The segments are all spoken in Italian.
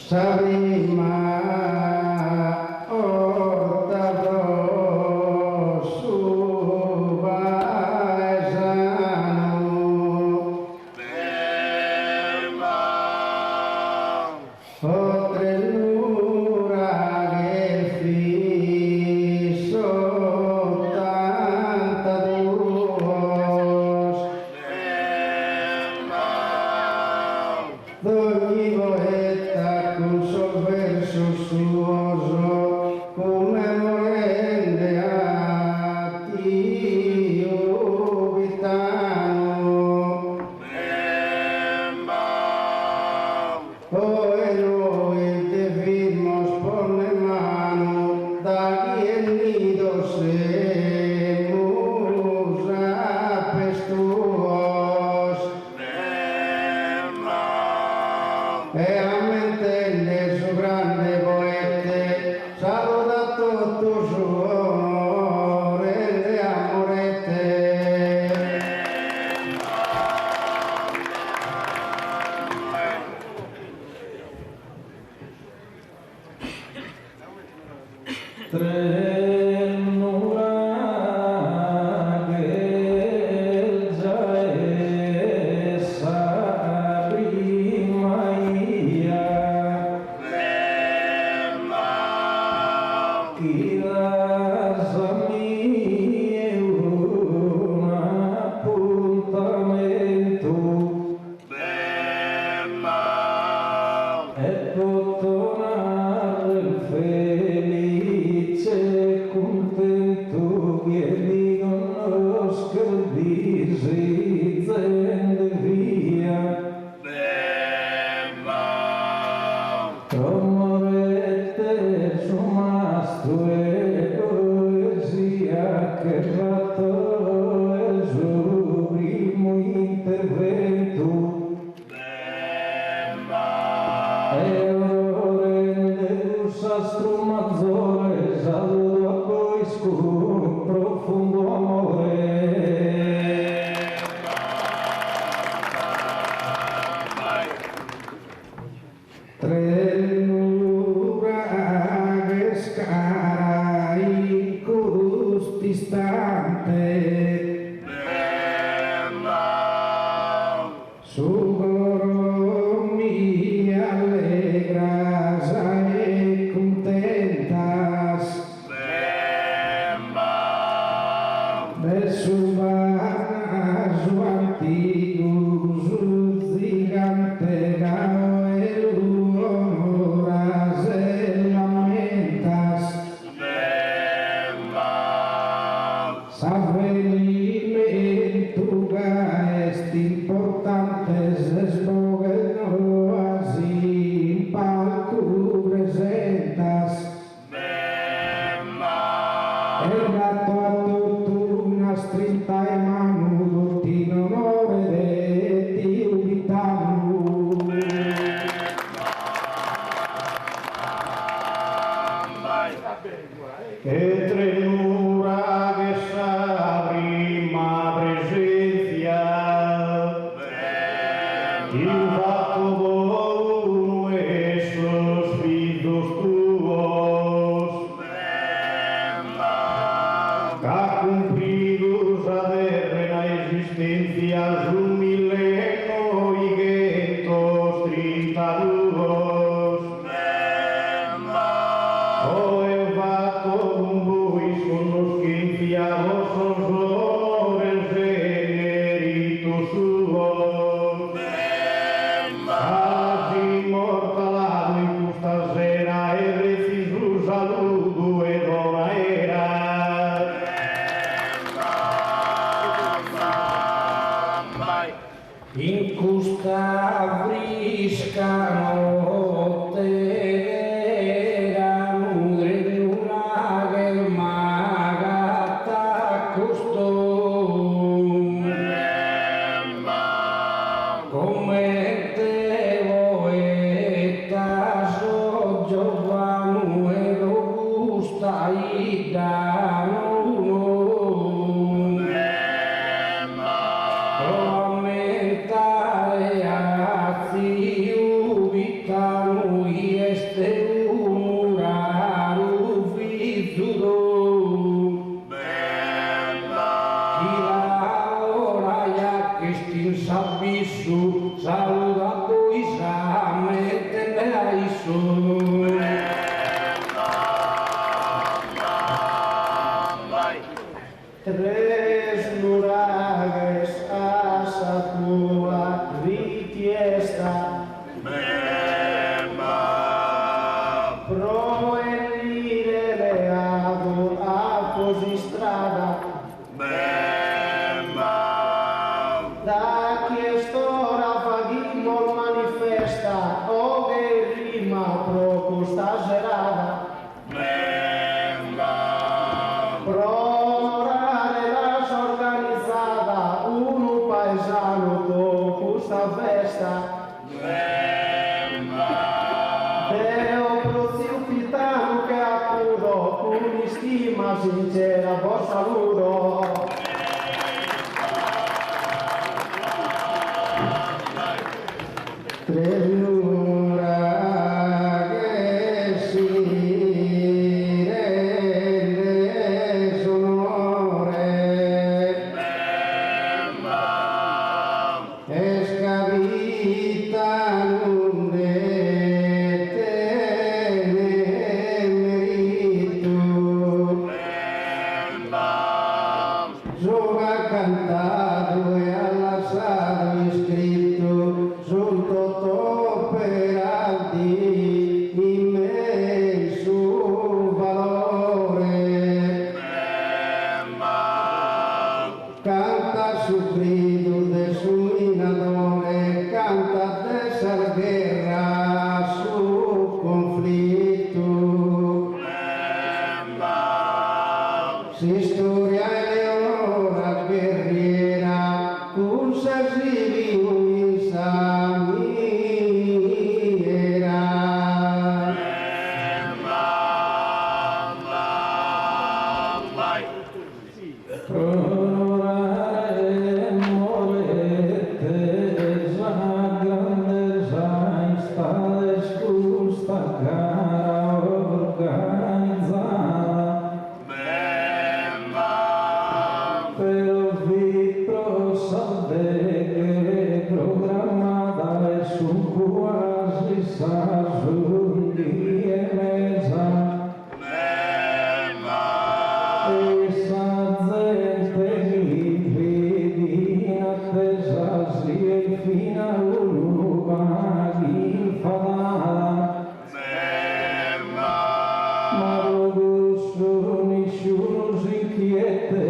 Sabima ortador subasano otrenura gefiso tanta duos d'ogni poeta con suo verso suoso come morende a Dio vitano o e noi te firmos ponle mano da quien nido semus apestuos e a mentende su grande poete saluda tutto suo onore de amorete Trenura gelza esa primaia Kidas a mie un appuntamento e tornare felice e contento che mi conosco di zende via Amorete su mastro e poesia che fatto il suo primo intervento e ora rende un sastro maggiore saluto a voi con profondo amore Trenura che scara in quest'istante su coro mi allegras e contentas de su antigo gigante gao horas e lamentas S'avvenimento est importantes esbogeno así palco presentas el gato a tutto unas 30 e mano in onore de Dio vitano che trenura che s'aprima presenza il fatto buono e sos figlios tuos ca cumplidos a terrena existencia un milenio y guetos 32 o he fatto un buis con los 15 a vos flores de mérito suos has inmortalado y custas era e reciso saludo e dona era in custa brisca notte era nudre una che magata costò come te poeta so giovane e robusta e dano Aumenta e azio vitano sabisu saludaku isame tenaisu tres nurages asa tua richiesta pro venire leado a così strada da quest'ora fagimol manifesta o che rima pro costa serada pro orare las organizzata uno paesano con questa festa Deo proziupitano che acudo con stima sincera vos saludo Ternura che si rende sonore escavita non dete merito Gioca cantato e all'assado iscritto sul totò per alti immenso valore canta su grido de su minadore canta de sal guerra su conflitto si storia Eleonora guerriera cursa si Luisa mira Pronorare morete esa grandeza sta escusta cara organizzata Pero vitro salve programmata e su quasi s'aggiungi e mesa essa gente mi vedi in attesa si e fino a l'uruba infamata ma robusto nessuno si inquiete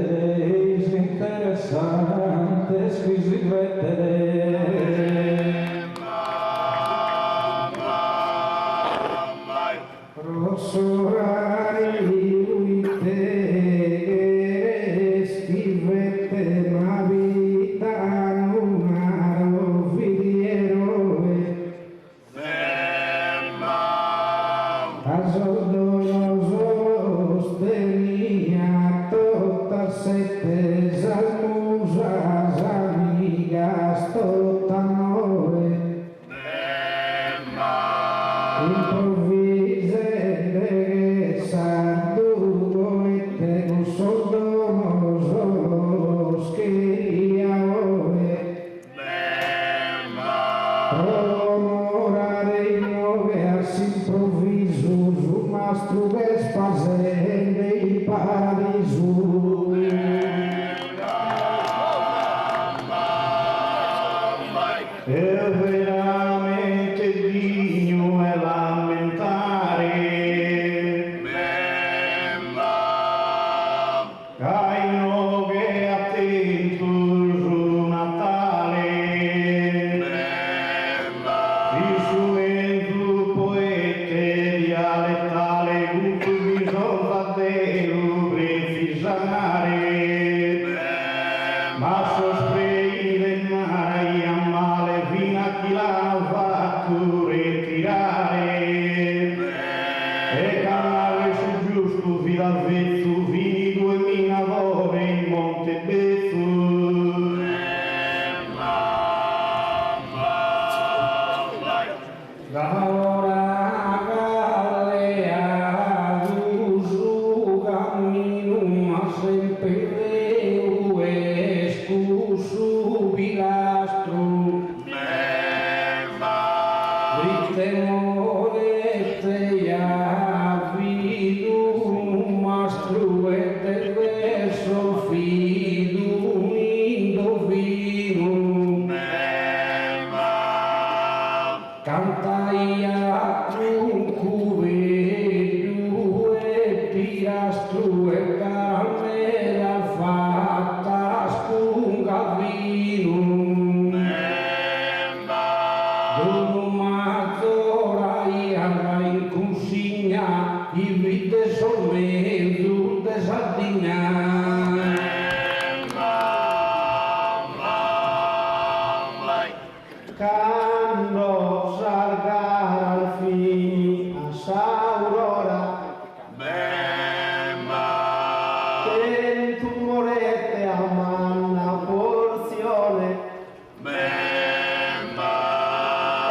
interessante squisitete Rossorari luite schivette ma vita non aro figlieroe Asordonoso stenia tutta sette salmusas amigas tutta nove improvvise sardugo e te non sordonoso scheria ore Onorare in nove all'improvviso su mastro Vespasene il paradiso è veramente digno e lamentare ai nove attento su Natale il suento poete dialettale tutto bisogna precisare ma sospiri del mare a male fino a chi la Quando salgar al fin a sa aurora, en tu morete a manna porzione,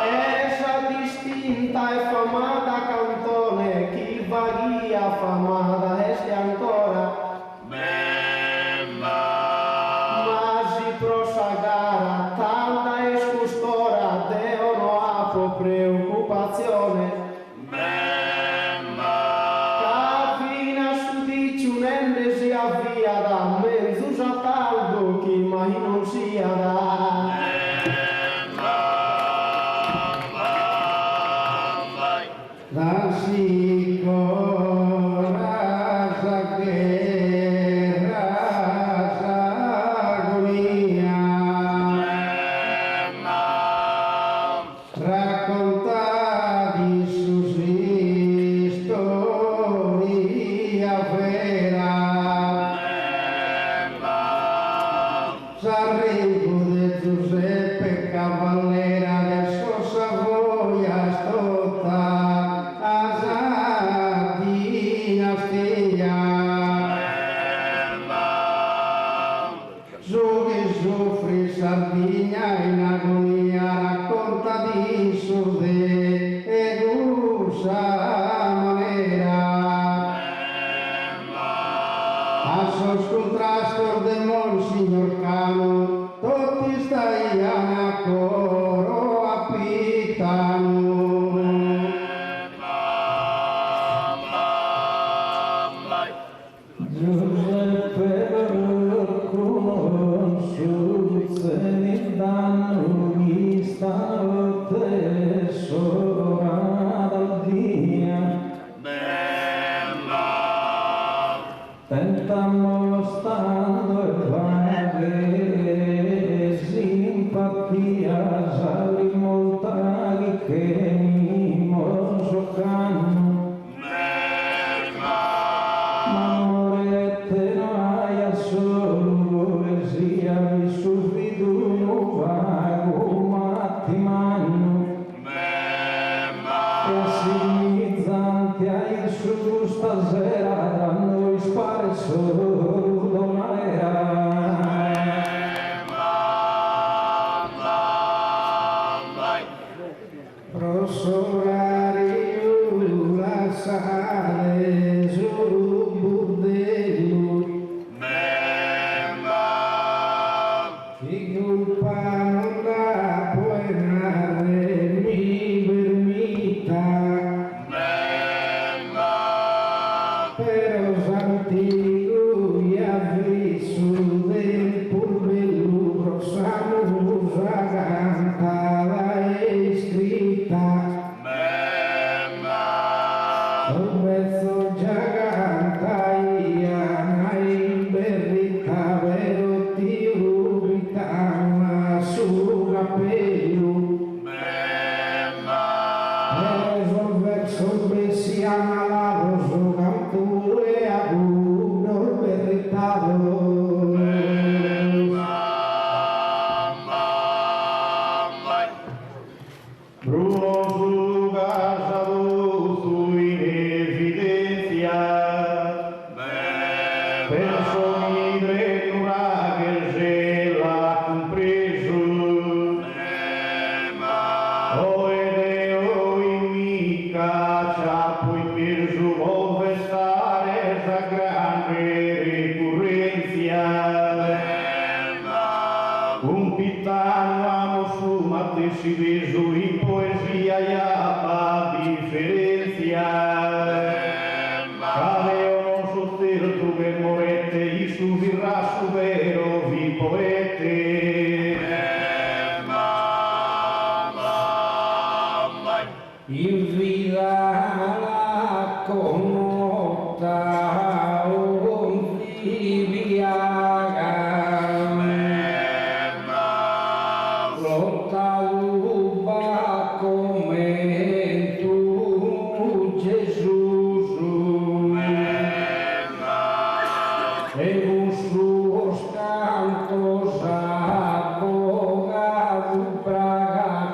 esa distinta e famata cantone, chi vaghia famata este ancora, ma si prosagara tanta escustora, Deo no ha preoccupazione, Cavina su diciunende si avvia da mezzo a taldo, chi mai non sia da. Dansi coraza che raza agonia, raccontavi su storia vera, S'arrivo de Giuseppe Cavallera del suo Savoia stotta a dinastia, su che soffri Sardegna in agonia, racconta di sode e gusa manera, a sos contrastos de Monsignor Cano, tutti staiano a coro appitano. Giuseppe conosciuze ne danno mi stanotte sopra dal dia. Tentamo stando e fare simpatia, sali montaghi che mi mosocanno. Amorete no hai a solo poesia, mi subito vago mattimano. E assimizzanti ai su stasera, da noi spare solo domera. Prosorario la sale sul bordello, chi colpa non la puoi narrare, mi permita, però Santiago ha visto del porbello, Rosamusa cantava e scritta. Un pezzo già cantaia, in verità vero ti ubitava sul capello. Eso verso bessiana la roso canture a gudo veritavo. Bruno su casa su in evidenza, persone drenura che se l'ha compreso, o Edeo in mica c'ha poi perso, vuole stare sa grande ricorrenza. Un pitano amo su ma te si veso in poesia e a differenza. Caleo non sosterto per morete, i su virrà su vero vi poete. In vida la conota un viviaga, lotta luba come tu Gesù, e un suo canto s'appoga praga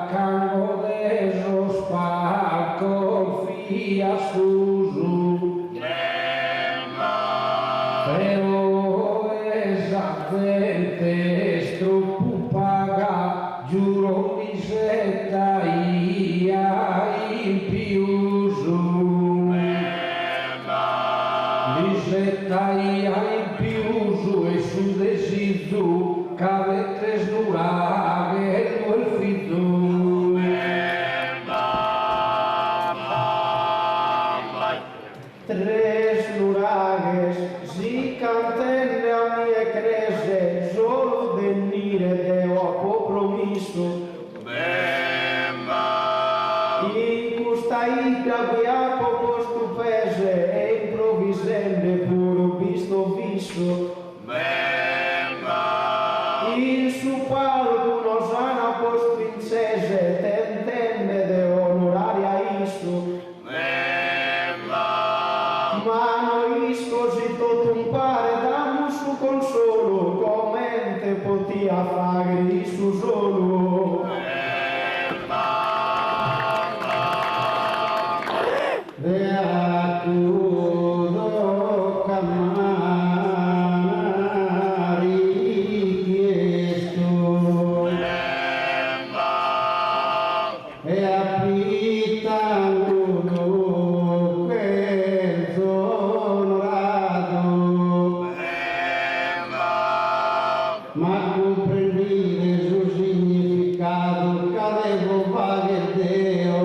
Iaco posto pese e improvvisende puro visto viso. In su qualcuno sana post princese tentenne de onoraria iso. Ma noi così tutto un pare dammo su consolo, commente potia fare su solo. Beato Camari chiesto e appitano quel onorato, ma comprendere il suo significato, cadevo vaghe Deo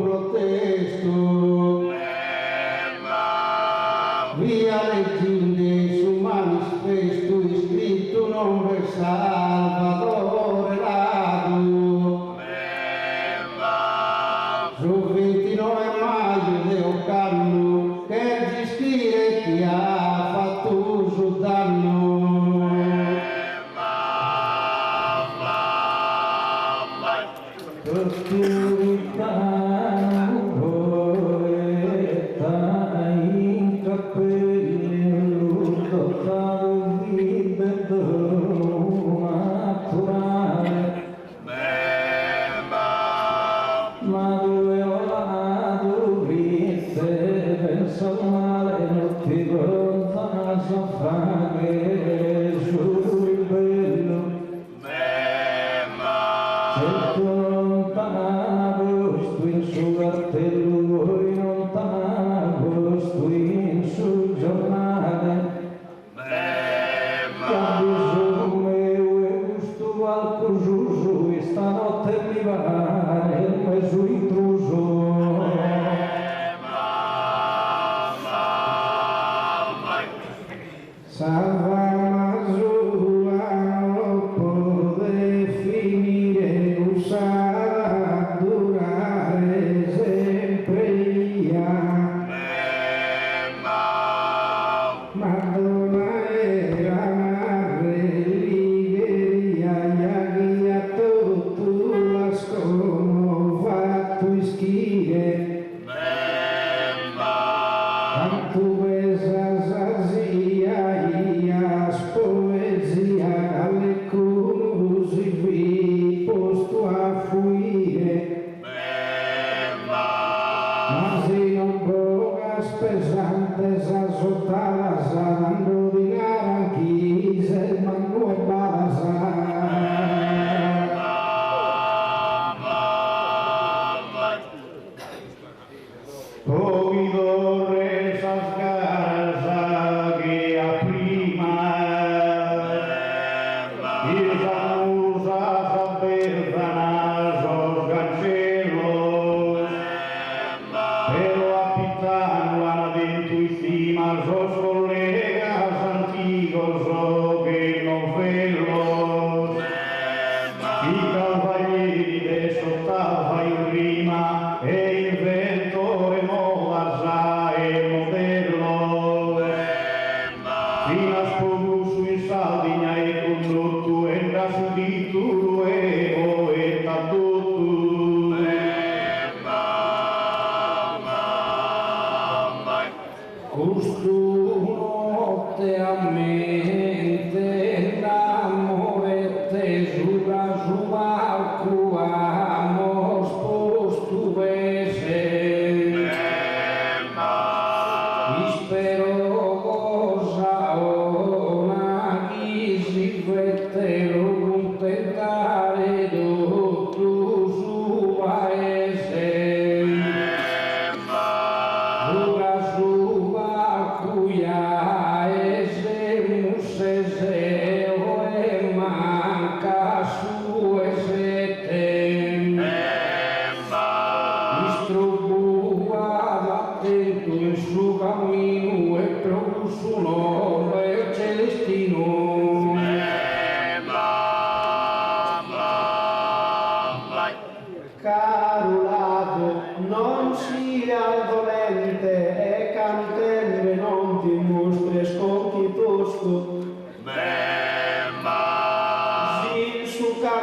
protesto. Via legginde su manifesto iscritto non per Salvatore Lago. Su 29 maggio Deo Canno che gestire chi ha fatto uso danno.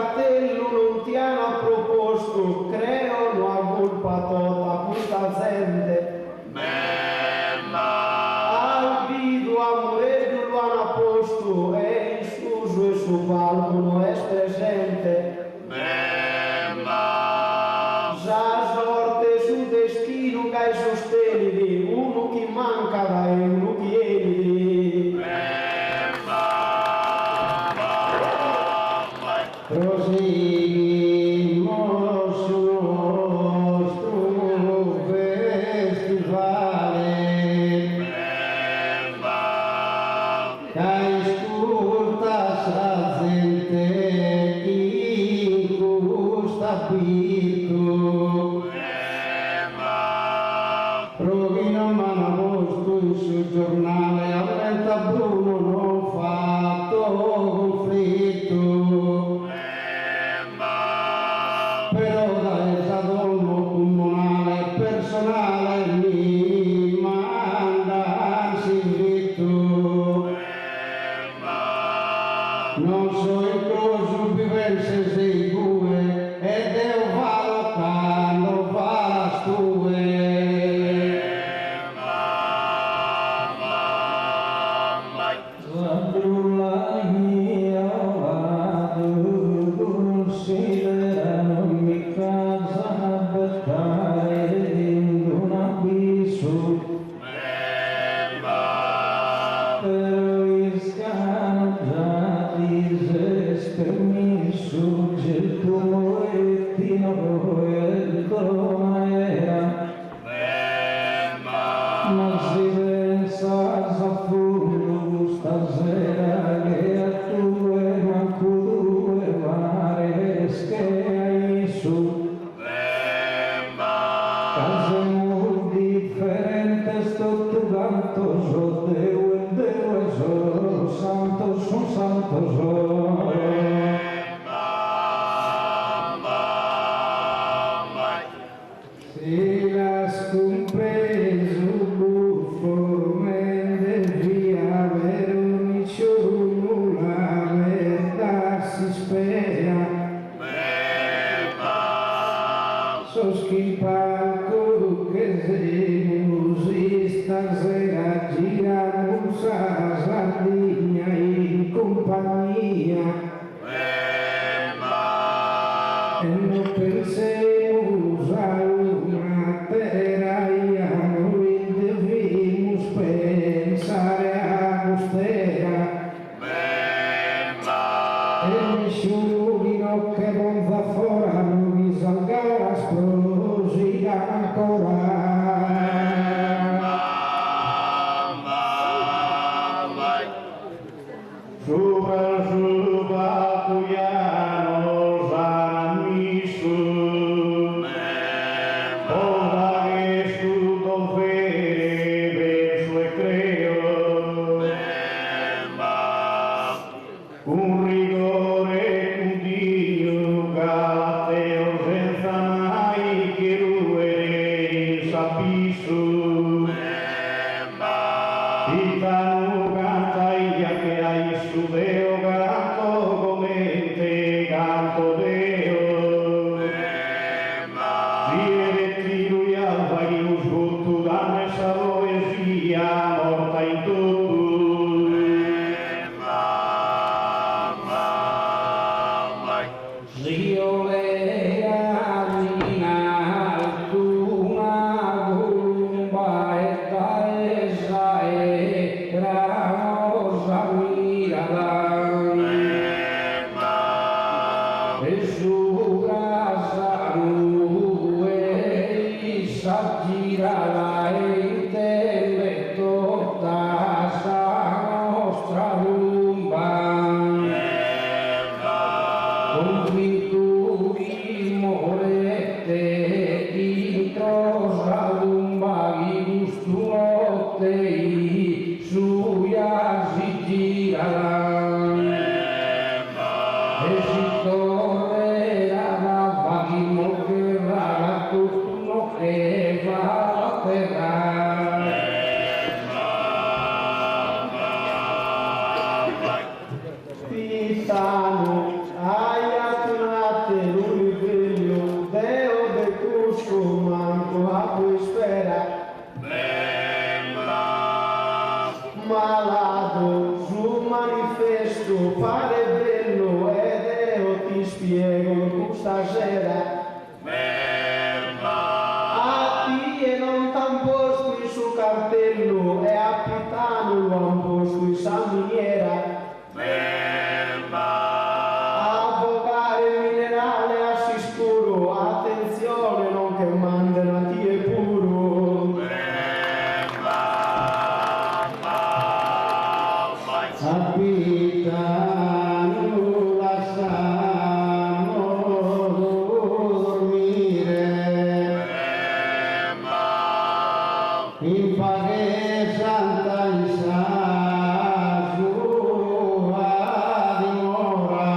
cartello non ti hanno proposto, creo non ha colpa tutta questa gente. Al video a Mureggio lo hanno posto e il suo e su palco non è presente. Già sorte su destino che sostenidi, uno che manca da uno che elidi. Proseguimos nostro festivale, che ascoltas a gente che gusta spirito. Rovino manamosto il suo giornale, aumenta Bruno non fatto conflitto. Però da esadolmo comunale personale mi manda anzitutto. Non so in cosa viverse sei due ed io vado quando va la stue. Zabrulla mia vado, considera non mi casa beccare in un abisso. Però i scangiati se permesso c'è il tuo molettino e il era. Ma si pensa a fondo stasera che a due manco due pare che hai su. Case molto differenti sto tu canto so Deo e so santo son santo so. Se l'has compreso buffo mende via veronicio la verità si spera. So schippato che sei così stasera girano sa Sardegna in compagnia. E non pensiamo a una terra, noi dobbiamo pensare a costera. E nessuno che non va fuori, non mi salga sposi ancora. Sopra Pugliano Samisu, ora che su Don Fede verso e creo, un rigore continuo galateo senza mai che ruere il sapisu. Titano canta ia che hai su Deo canto come te canto Deo. Siete lui alfa che lo sbotto da messa poesia morta in tutto. Dio le anima alcuna volumba e taesa e ramosa mirada e su grasa nube s'aggirala e intelletto tasa nostra lumba. Convinturi morete dentro salumba gustunotte suya si girala e si tornerà ma vagimo che rara tutto e va per che stasera a te non t'han posto su cartello e a Pitano lo han posto in Saminiera. Avvocare minerale a sicuro, attenzione non che mandano a te puro. Abitano lasciamo dormire in pace santa in sa sua dimora.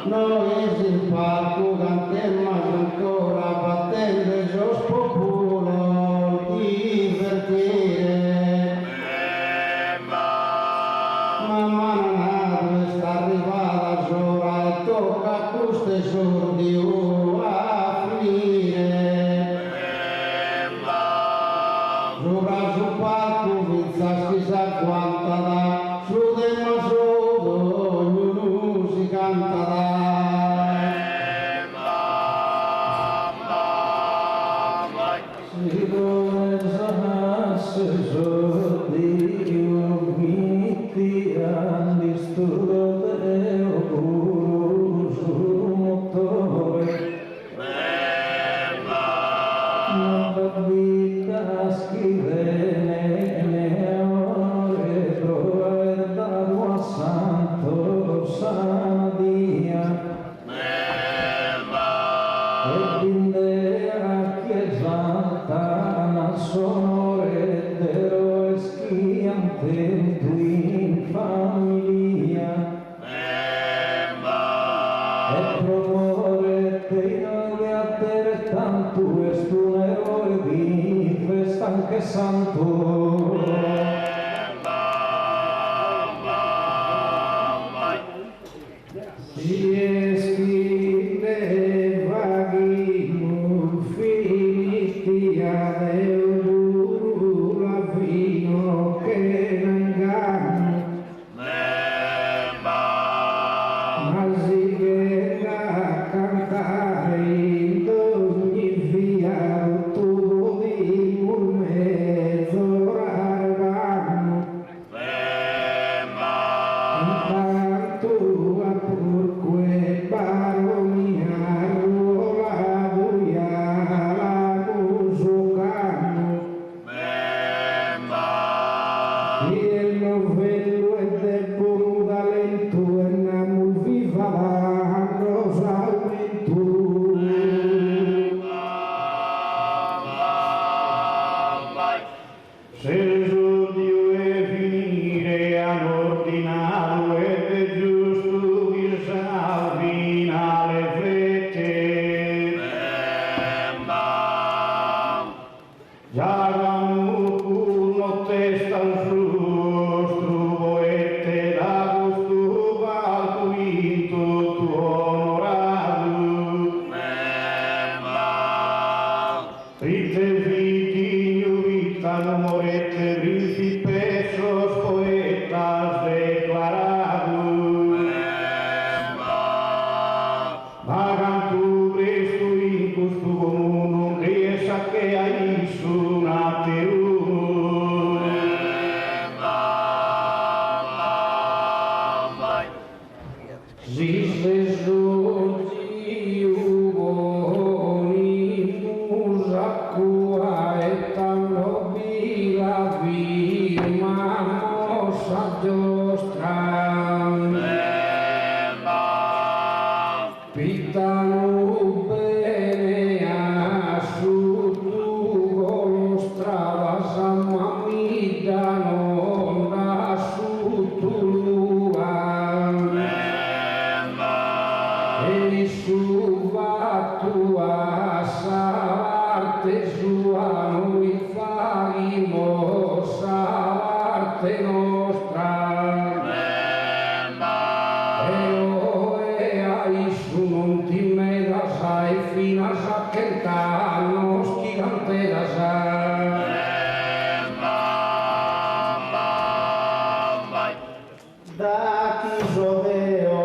Noi si parco cantiamo ancora battendo sos popolo divertire. Mamma non sta arrivata l'ora e tocca a queste sordi a finire. Sopra sul palco vinza chissà quanta da, su del masodo ognuno si canta da. Si pensasse Dio miti all'istudeo puro sul motore. La vita scrivene ne ore trovare da tua santo sanadia. E vinde a chiesa tana sonore dero schiante in famiglia. E promuovete in a te tanto estunero e di festa anche santo. Si esquile vaghino finiti ad eudura vino che n'inganno. Ma si viene a cantare in ogni via tubo di un mezz'ora vanno. Intanto a purque baronia ruola la musocano. Il novello è del buon talento e namul viva la rosa juventud. Se il Dio è finire all'ordinario ed è giusto che salvina le frette. Già uno testa su struvo e te da gusto valco in tutto onorato. Rite figlio vita morete principe sos poetas declarado. Pagan tu Cristo in custo comune non riesce che hai su nateo. Si sveso Dio buoni musacua e tanno bila vima mossa giostra. Pitano bene a su tu strada samamida non da su tulua. E su va tua savarte sua noi faremo savarte nostra. E ai su non ti me da sai fino a saccentano schigante da sai. Da chi sodeo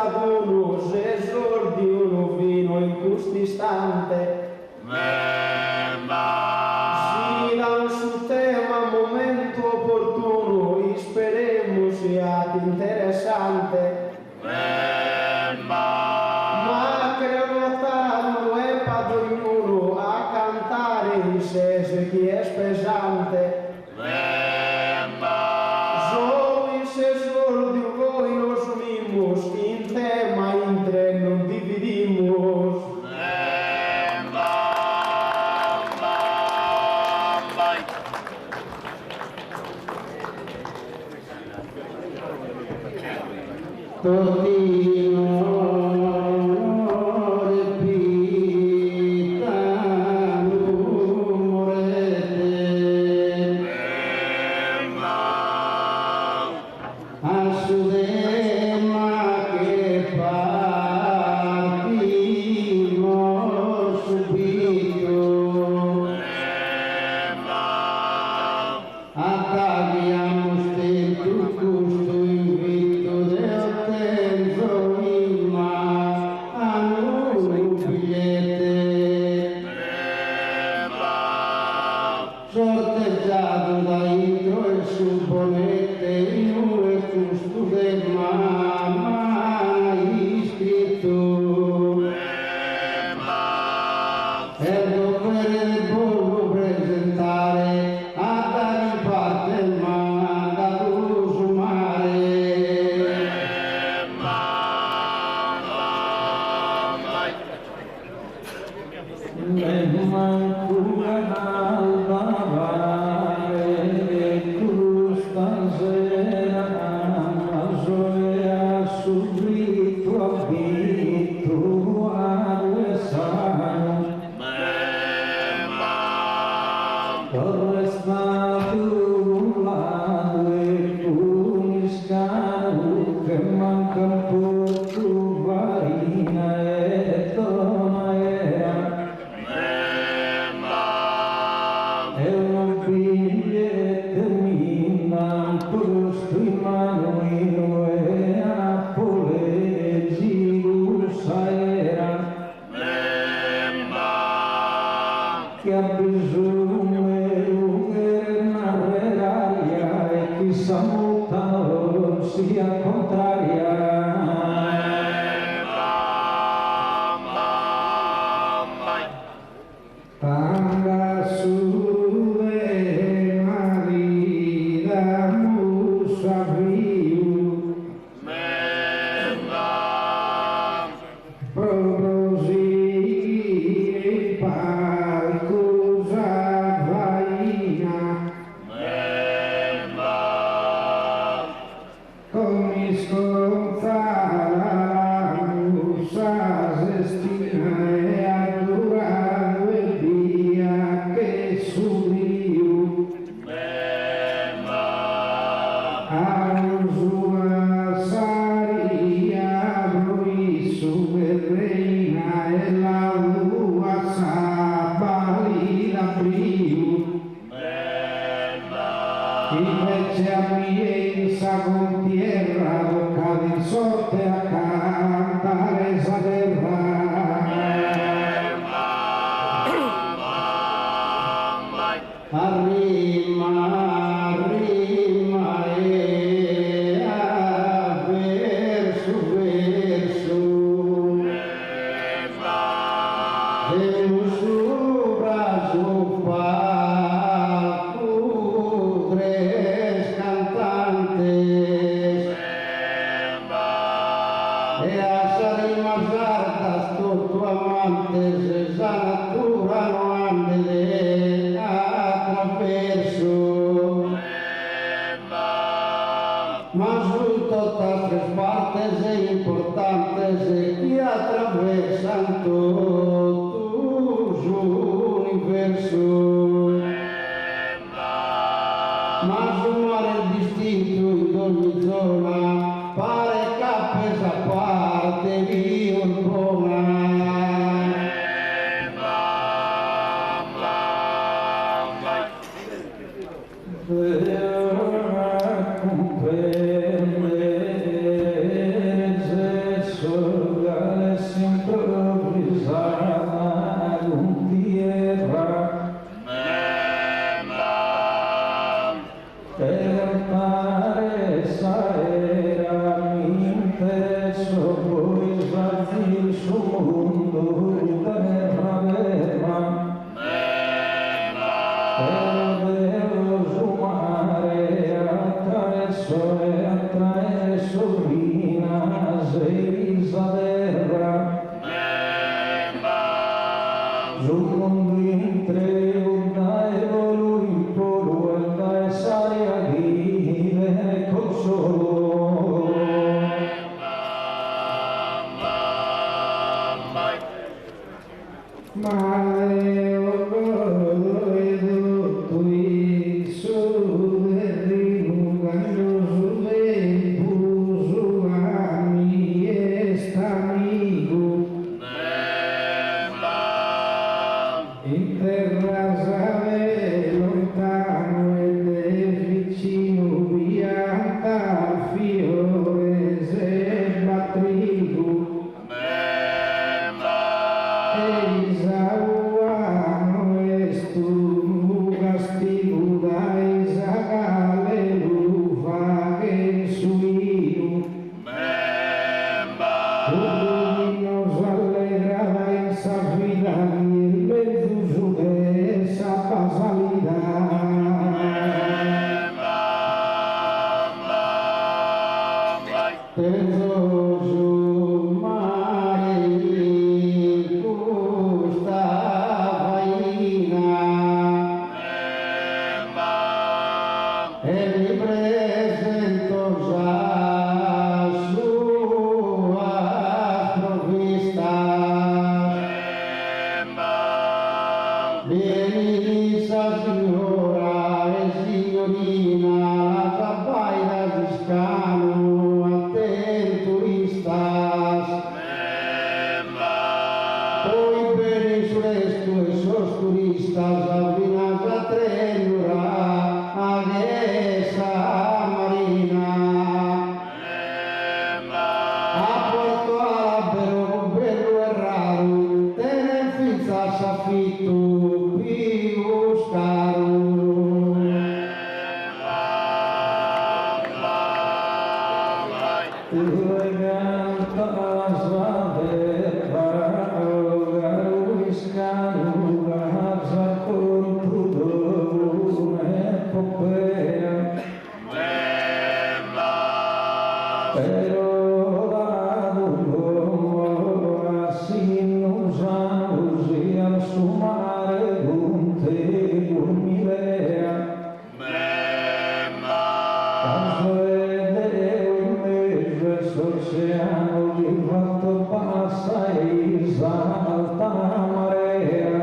raduno, s'esordi uno vino in quest'istante. Si dà su tema momento opportuno, speremo sia interessante. Ma crevotando e padrino a cantare in sese chi è spesante. Solo se sordi voi nos vimos, in tema in tre non dividimos. Sorteggiato da intro e supponete in un gusto del mamma iscritto è il dovere del borgo presentare a dare in parte il mandato su mare. Che ha bisogno di narrare e chi sa molta non sia contraria. Tanga su de marida musa viu prosi palcusa vaina come sconzara musa sestina e adorando e via che subiu a usura saria bruisu e reina e la lua sabali la priu invece a mienza con tierra bocca di sorte a cantare salerra. Arrima, arrima e a verso, verso e su brazo palco tres cantantes e a salimas hartas tutto amantes esa natura no ande de attraverso mas su todas tres partes e importantes e que attraversan todo o universo mas un mare distinto in ogni zona pare capes a parte via buona. Isana con tierra per mare saera minte sopoi sbatti il suo mondo terra verma per su mare attraverso vina seisa terra sul mondo intre dai volo in polo e dai sali a vive col solo male o vedo tu su del quando su del buso ami estamigo in terra sale lontano e vicino pianta fiore sembra trigo e Isauano estu castigo da Isagale lufa che suino nos alegrada esa vida y el beduzo de esa pasalidad. Penso mai questa vaina e mi presento già sua provvista. Vieni sa signora e signorina, la zabbaina di scano a te turistas. Poi bene suresto e sos turistas, avvinas a trenura a esa marina. A Porto Albero, bello e raro, te ne fizzas affitto più caro. Tu cantas la terra, garuiscano casa con tu epopea. Pero la dolor así nos usi al sumare con te dormilea. Caso l'oceano di fatto passa e salta marea.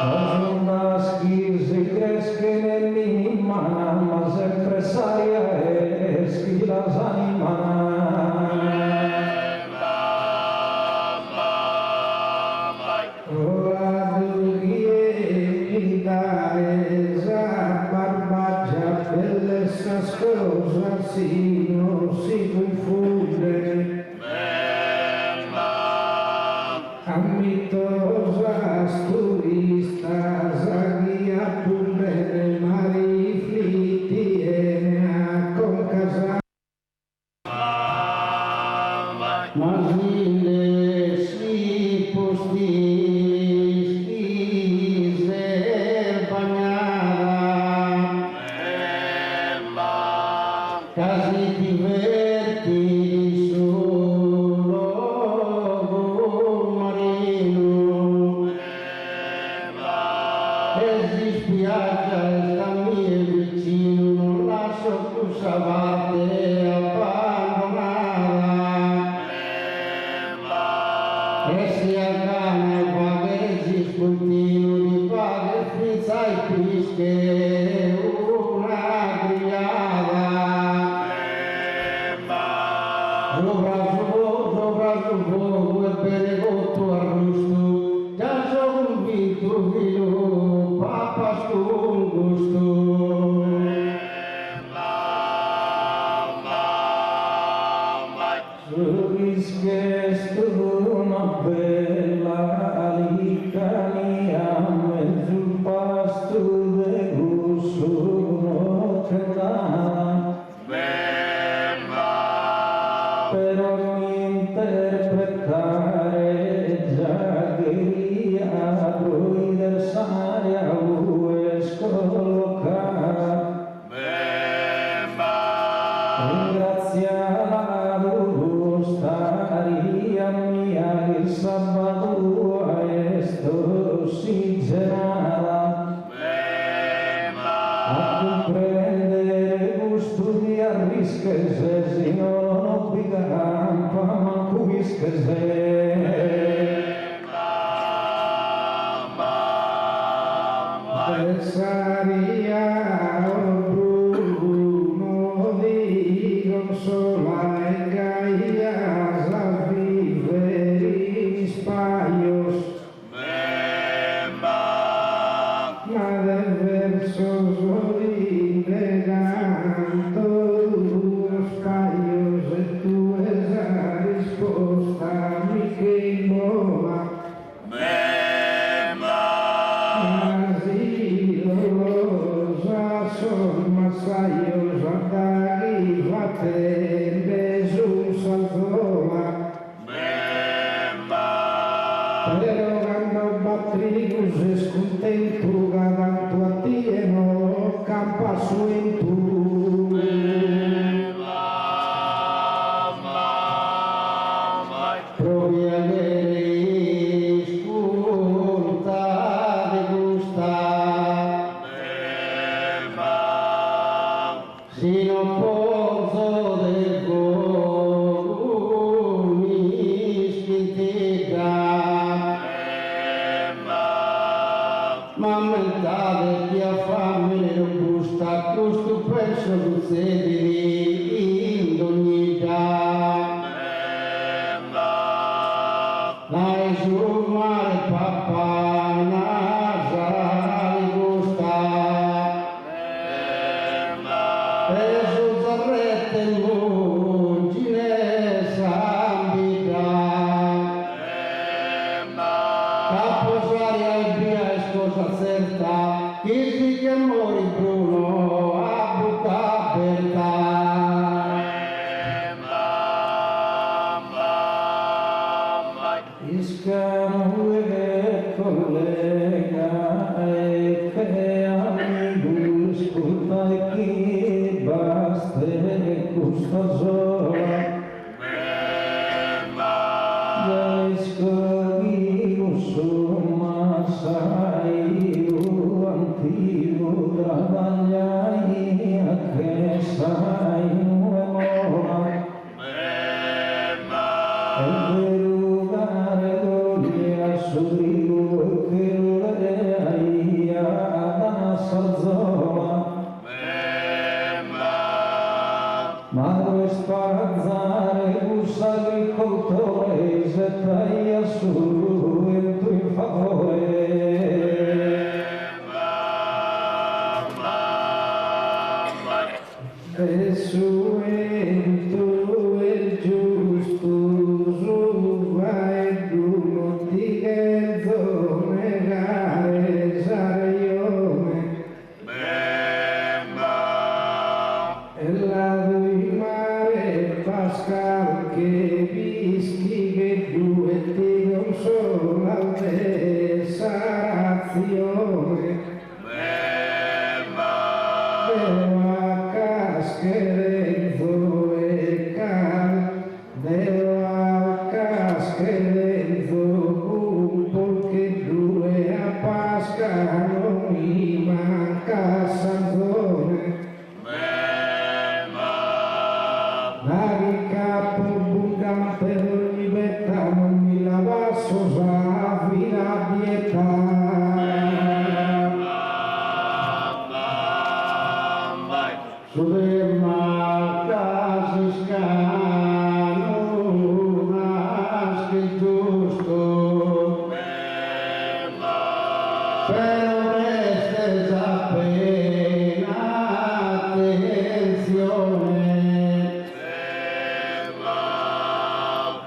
Las ondas que se cresquen en mi mano, ma sempre saria es que las animan. La durguieta esa barbaccia belle esas cosas si no si confunde. Amitosas turistas guía pure mari flitiena con casa. Masile si postis diser bagnada. Casi diverti solo marino e si spiaggia e sta mia vicino non lascio più savate abbandonata e si accana e paga si scontino di paga e frizza e pische una grigliata. Sopra sul fuoco e bene cotto arrosto, già sono convinto figlio, papà sto con gusto.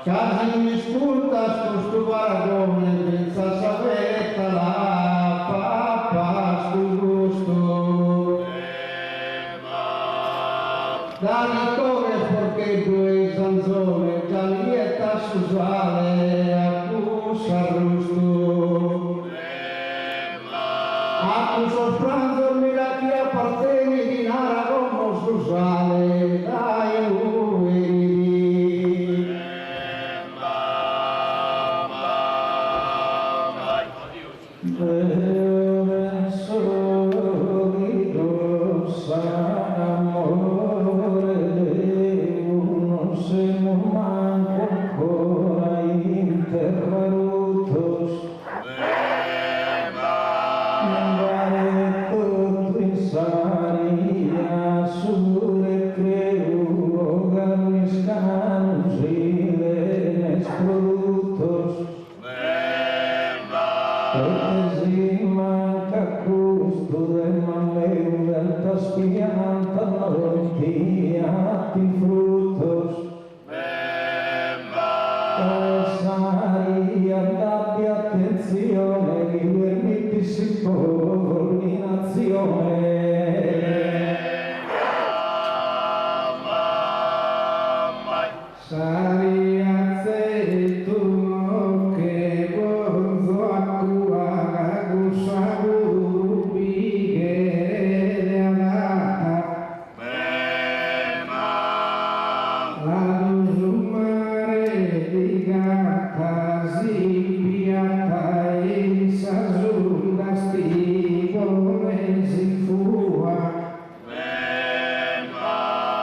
Casi mi ascoltas questo paragone, pensa sapetta la papà sul gusto. Dani corre perché due zanzone, Gianlietta Susale, accusa arrusto. Accuso Franzo mirati apparteni di Nara come Susale, dai uomini. Beve solido s'amore, non siamo manco ancora interrotos. Andare tutto in saria sulle creu, garniscano giles productos. Perché manca gusto del maleu del taspianta notiati frutos. Sai, abbia attenzione, libermi si coordinazione. Sariazze tu che bonzo acqua gusagubi che lalusumare di gatta zipiata in sasulla stivone si fua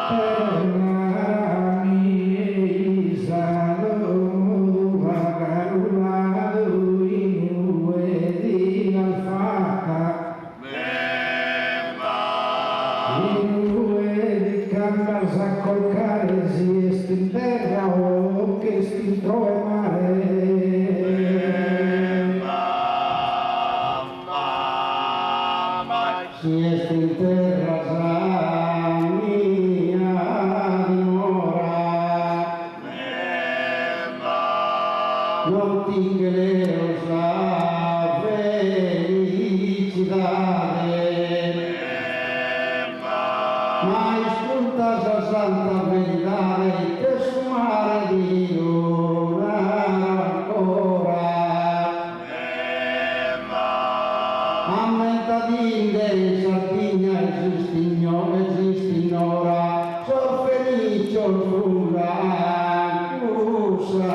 per narami isalo vagarulado in uedi alfaca in uedi cammas a colcare si est in terra o che stintro e mare. Si est in terra sa mia dimora, non tinghereo sa felicidade, ma ascoltas a santa verità che su mare di una ancora. Ammentadinde in Sardegna esiste ora, sono felice sulla cusa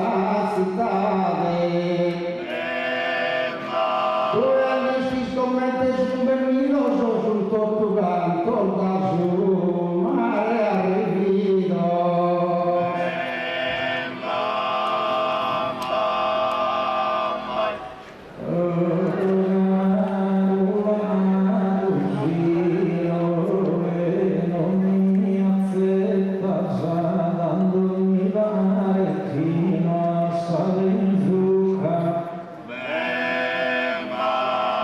cittade. Due anni si scommette su un Berlinoso sul Tortuganto da su mare arrivido. Non mi accetta, dandomi mare fino a sale in zucca.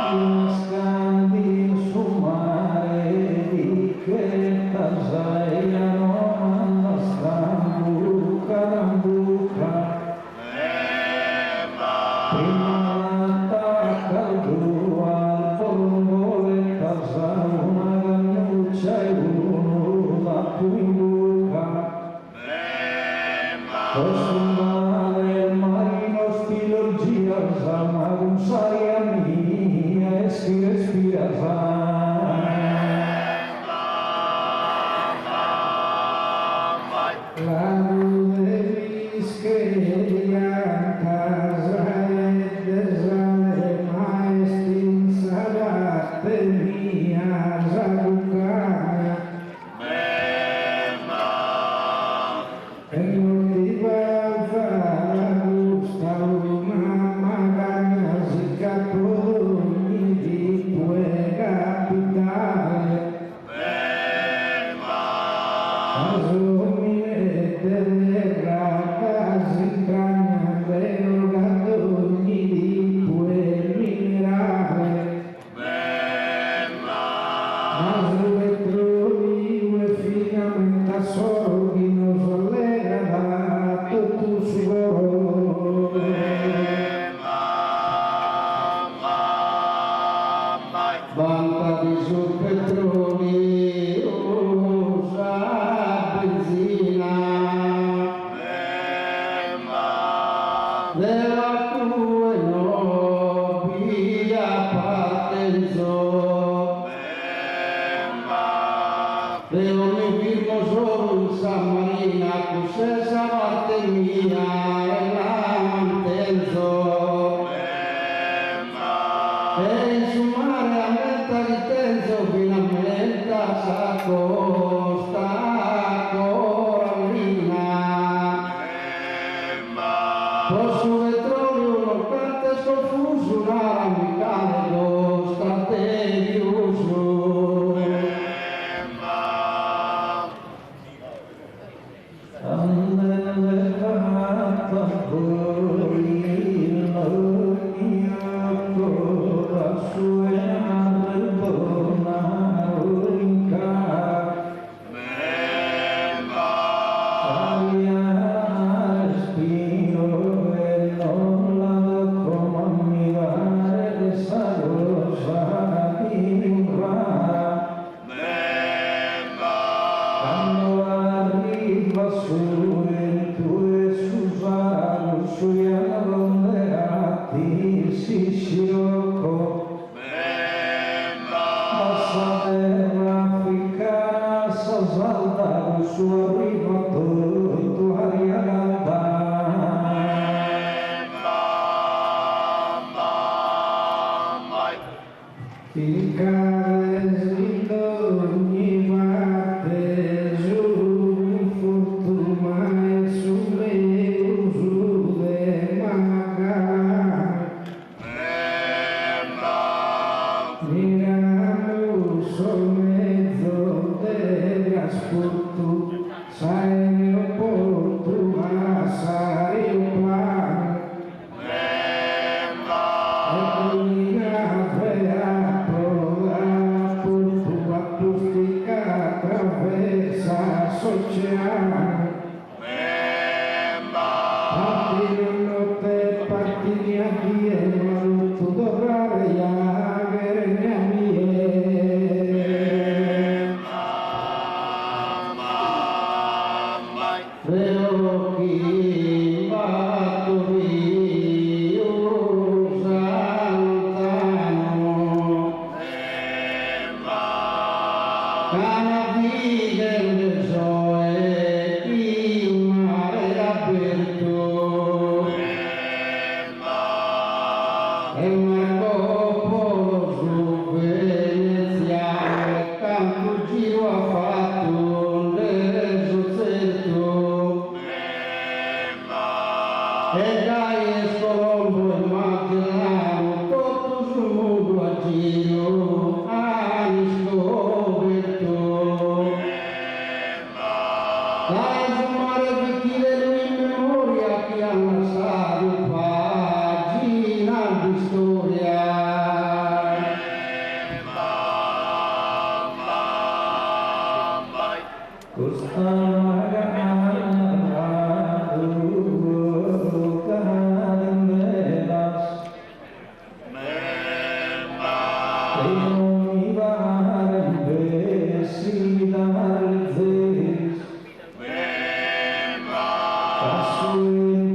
Scandi su mare di che tasaiano alla stambuca rambuca. Prima l'attacca al blu al polvore casa una gannuccia e uno va più in buca. Posso male il marino stilorgia ma un saria mia e si respira la nube mischeria casa e desale maestin salate mia zabucana e non ti va a fare gusta una magana si caponi di tue capitale. Asumete le ragazzi cagnate orgadoni di tue minerale. Asumete le finamente sorghi non sollega da della tua nobile partenza. Deo mi firmo solo in San Marina, cos'è parte mia e la mantenzo. E in su mare a metta di tenzo finalmente s'accosta Corallina. Posso petrolio non canta sconfuso, una ramicale costa te di uso.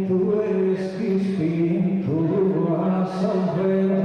Tu eres que espírito a salvar